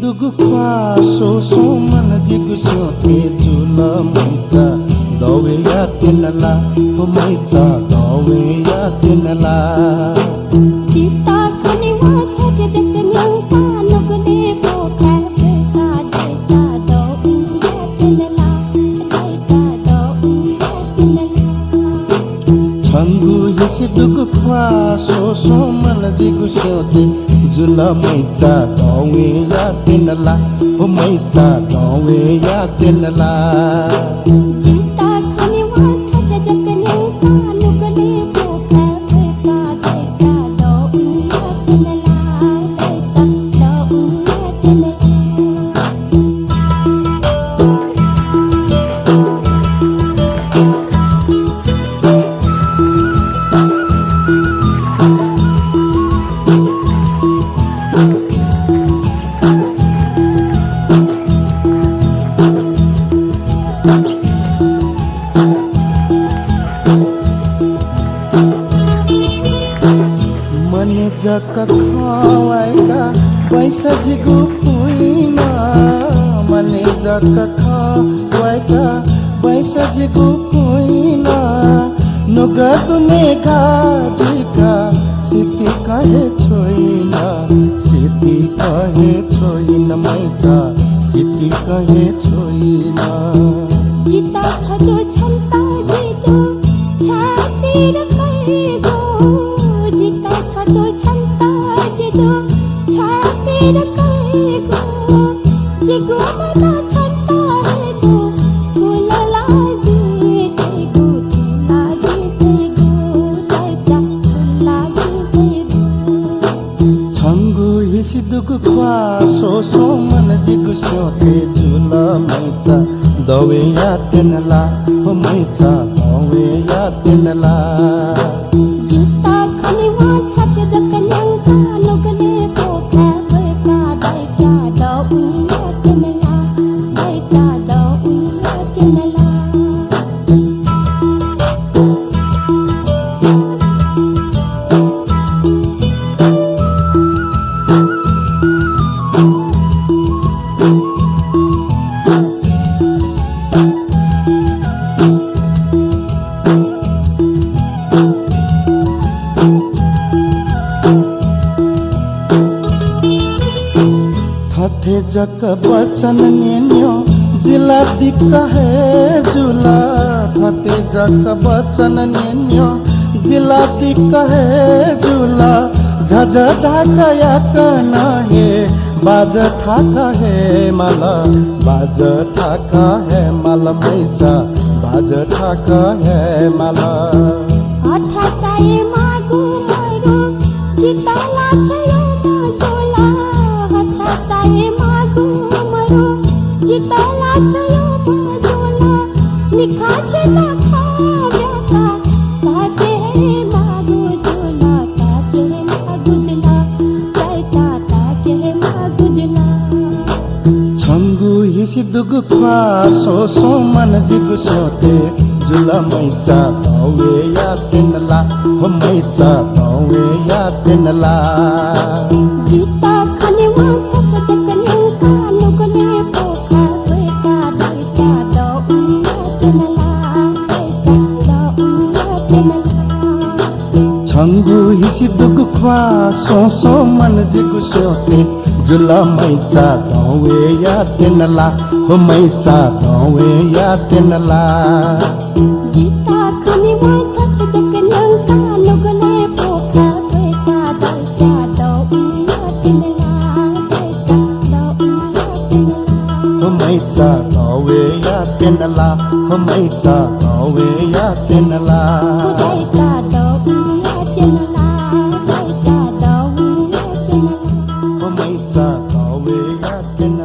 dugu kwa so mana jigu so te jula maita dawe ya tenala ho maita dawe ya tenala kita khani wa tha ke jaknyang pa lugde ko kha pe ka dai ta do ya tenala dai ta do ya tenala changu yesi dugu kwa so mana jigu so te jula maita dawe ya tenala ho maita dawe ya tenala kita khani wa tha ke jaknyang pa lugde ko kha pe ka dai ta do ya tenala dai ta do ya tenala mane jaka khawaika paisa jigu puina mane jaka khawaika paisa jigu puina noga tune घाटिका सिति कहे छोइना मैचा सिति कहे छोइना जिता छजो छन्ता जितो छातिर कहेगो जिता छजो छन्ता जितो छातिर कहेगो जिगो मना छन्ता हेगो फुलला जितेगो लागितेगो लाइटा लागितेगो छंगु हिसी दुगु ख्वा सो मन जिगु सोते जुला मैचा दवे या तेनला हो मैचा दवे या तेनला जिता खनि वा थाके जकन्यां का लोगले को खावे का दैता दौ या तेनला दैता दौ या तेनला थे जक बचन नेन्यो जिला दिक्का है जुला थे जक बचन नेन्यो जिला दिक्का है जुला झझ ढाका या कना है बाज थाका है माला बाज थाका है माला मैचा बाज थाका है माला आठा साए मागु मरो चिताला छयो मजोला आठा साए मागु मरो चिताला छयो मजोला निखा छना खाव्याका ताके मागु जोला ताके मागु जला दैता ताके मागु जला छंगु हिसी दुगु ख्वा सो मन जिगु सोते जुला मैचा दवे या तेनला हो मैचा दवे या तेनला जिता खनि वा थाके जकन्यां का लोगले को खावे का दैता दौ या तेनला दैता दौ या तेनला छंगु हिसी दुगु ख्वा सो मन जिगु सोते जुला मैचा दवे या तेनला हो मैचा दवे या तेनला जिता खनि वा थाके जकन्यां का लोगले को खावे का दैता दौ या तेनला दैता दौ या तेनला हो मैचा दवे या तेनला हो मैचा दवे या तेनला दैता दौ या तेनला दैता दौ या तेनला हो मैचा दवे या तेनला